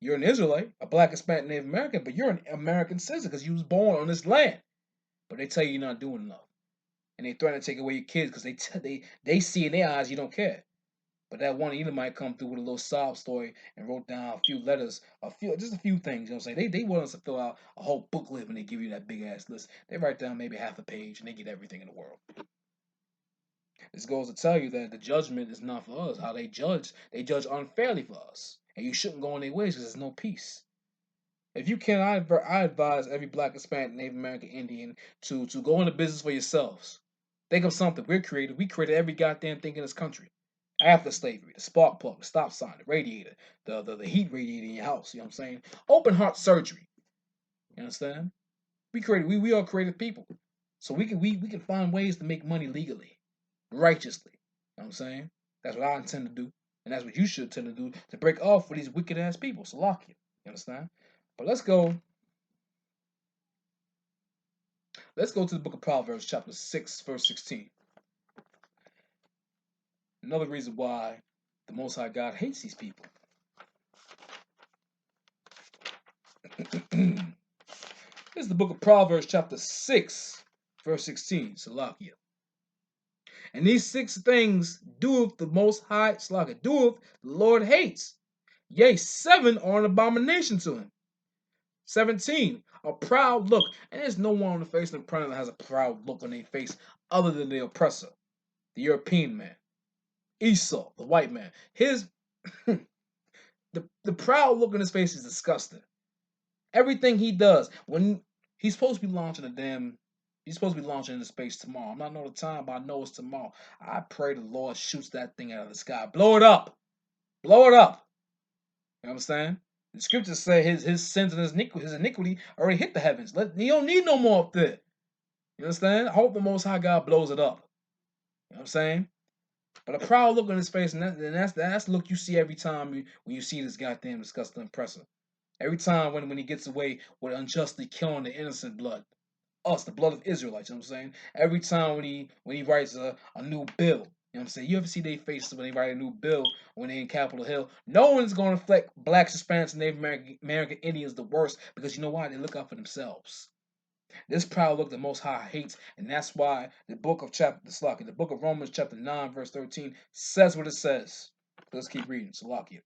Speaker 1: You're an Israelite, a black, Hispanic, Native American, but you're an American citizen because you was born on this land. But they tell you you're not doing enough, and they threaten to take away your kids because they see in their eyes you don't care. But that one Edomite come through with a little sob story and wrote down a few letters, just a few things. You know what I'm saying? They want us to fill out a whole booklet when they give you that big ass list. They write down maybe half a page and they get everything in the world. This goes to tell you that the judgment is not for us. How they judge unfairly for us. And you shouldn't go in their ways because there's no peace. If you can, I advise every black, Hispanic, Native American, Indian to go into business for yourselves. Think of something. We created every goddamn thing in this country. After slavery, the spark plug, the stop sign, the radiator, the heat radiator in your house, you know what I'm saying? Open heart surgery. You understand? We are creative people. So we can find ways to make money legally, righteously. You know what I'm saying? That's what I intend to do. And that's what you should tend to do to break off with these wicked ass people. So lock you. You understand? But let's go to the book of Proverbs, chapter 6, verse 16. Another reason why the Most High God hates these people. This is the book of Proverbs, chapter 6, verse 16. Salakia. And these 6 things doeth the Most High, Salakia, doeth the Lord hates. Yea, 7 are an abomination to him. 17, a proud look. And there's no one on the face of the planet that has a proud look on their face other than the oppressor, the European man. Esau, the white man. The proud look on his face is disgusting. Everything he does, when he's supposed to be launching he's supposed to be launching into space tomorrow. I'm not know the time, but I know it's tomorrow. I pray the Lord shoots that thing out of the sky. Blow it up. Blow it up. You know what I'm saying? The scriptures say his sins and his iniquity already hit the heavens. He don't need no more up there. You understand? I hope the Most High God blows it up. You know what I'm saying? But a proud look on his face, and that's the look you see every time when you see this goddamn disgusting oppressor. Every time when he gets away with unjustly killing the innocent blood. Us, the blood of Israelites, you know what I'm saying? Every time when he writes a new bill, you know what I'm saying? You ever see their faces when they write a new bill when they in Capitol Hill? No one's gonna reflect blacks, Hispanics, and Native American Indians the worst because you know why? They look out for themselves. This proud look the Most High hates, and that's why the book of Romans, chapter 9, verse 13, says what it says. Let's keep reading. Salakia.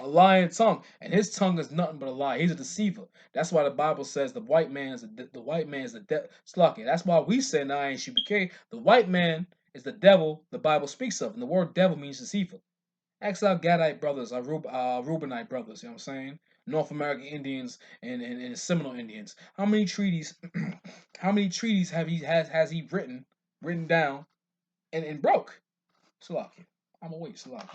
Speaker 1: A lying tongue, and his tongue is nothing but a lie. He's a deceiver. That's why the Bible says the white man is the white man is the Salakia. That's why we say in INCBK, the white man is the devil the Bible speaks of, and the word devil means deceiver. Ask our Gadite brothers, our Reubenite brothers, you know what I'm saying? North American Indians and Seminole Indians. How many treaties how many treaties has he written down and broke? Salakia. I'm gonna wait, Salakia.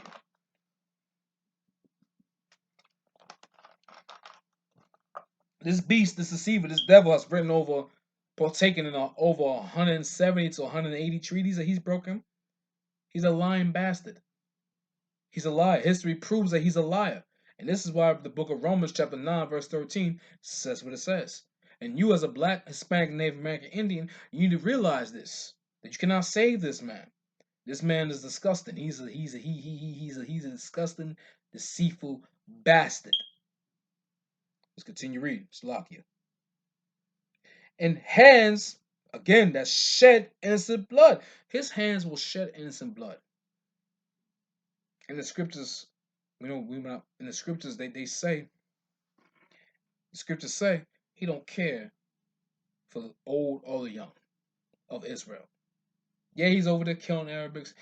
Speaker 1: This beast, this deceiver, this devil has partaken in over 170 to 180 treaties that he's broken. He's a lying bastard. He's a liar. History proves that he's a liar. And this is why the book of Romans, chapter 9, verse 13, says what it says. And you, as a black, Hispanic, Native American Indian, you need to realize this, that you cannot save this man. This man is disgusting. He's a disgusting, deceitful bastard. Let's continue reading. Salakia. And hands, again, that shed innocent blood. His hands will shed innocent blood. In the scriptures, in the scriptures, the scriptures say he don't care for the old or the young of Israel. Yeah, he's over there killing Arabics.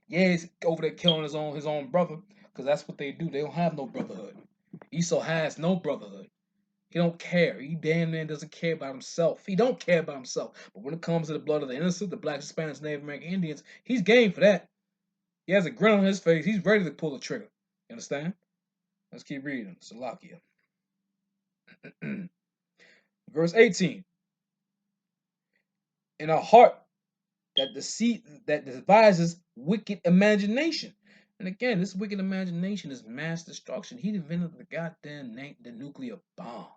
Speaker 1: Yeah, he's over there killing his own brother, because that's what they do. They don't have no brotherhood. Esau has no brotherhood. He don't care. He damn man doesn't care about himself. He don't care about himself. But when it comes to the blood of the innocent, the blacks, Hispanics, Native American Indians, he's game for that. He has a grin on his face. He's ready to pull the trigger. You understand? Let's keep reading. Salakia. Verse 18. In a heart that devises wicked imagination. And again, this wicked imagination is mass destruction. He invented the goddamn the nuclear bomb.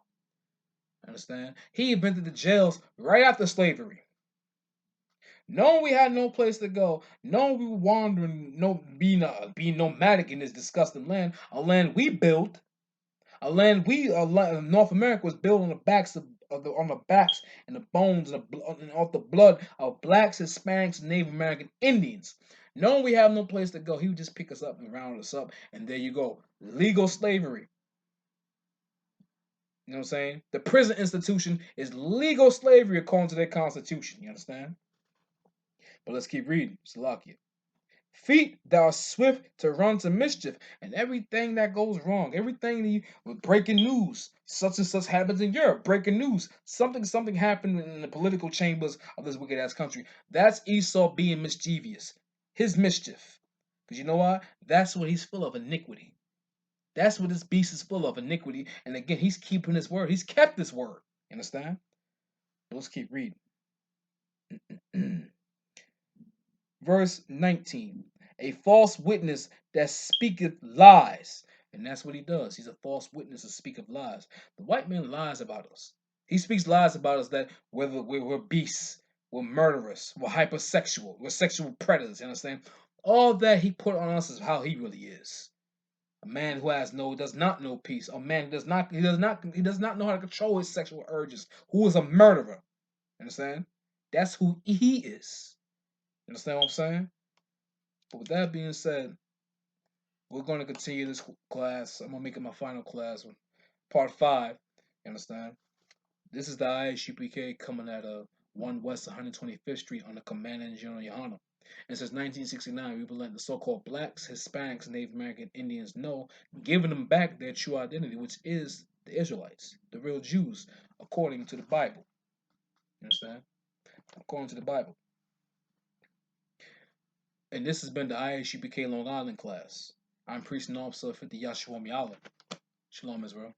Speaker 1: Understand? He invented the jails right after slavery. Knowing we had no place to go, knowing we were wandering, being nomadic in this disgusting land, a land we built, North America was built on the backs on the backs and the bones and off the blood of blacks, Hispanics, and Native American Indians. Knowing we have no place to go, he would just pick us up and round us up, and there you go. Legal slavery. You know what I'm saying? The prison institution is legal slavery according to their constitution. You understand? But let's keep reading. Salakia. Feet that are swift to run to mischief, and everything that goes wrong, everything that with breaking news, such and such happens in Europe. Breaking news, something happened in the political chambers of this wicked ass country. That's Esau being mischievous, his mischief. Because you know why? That's what he's full of, iniquity. That's what this beast is full of, iniquity. And again, he's keeping his word. He's kept his word. You understand? Let's keep reading. Verse 19. A false witness that speaketh lies. And that's what he does. He's a false witness to speak of lies. The white man lies about us. He speaks lies about us that whether we're beasts, we're murderers, we're hypersexual, we're sexual predators. You understand? All that he put on us is how he really is. A man who does not know peace. A man who he does not know how to control his sexual urges. Who is a murderer. Understand? That's who he is. Understand what I'm saying? But with that being said, we're going to continue this class. I'm going to make it my final class, part 5. You understand? This is the ISUPK coming at 1 West 125th Street on the Command and General Yohana. And since 1969, we've been letting the so-called blacks, Hispanics, Native American Indians know, giving them back their true identity, which is the Israelites, the real Jews, according to the Bible. You understand? According to the Bible. And this has been the ISUPK Long Island class. I'm Priest and Officer 50 Yahshua Miala. Shalom, Israel.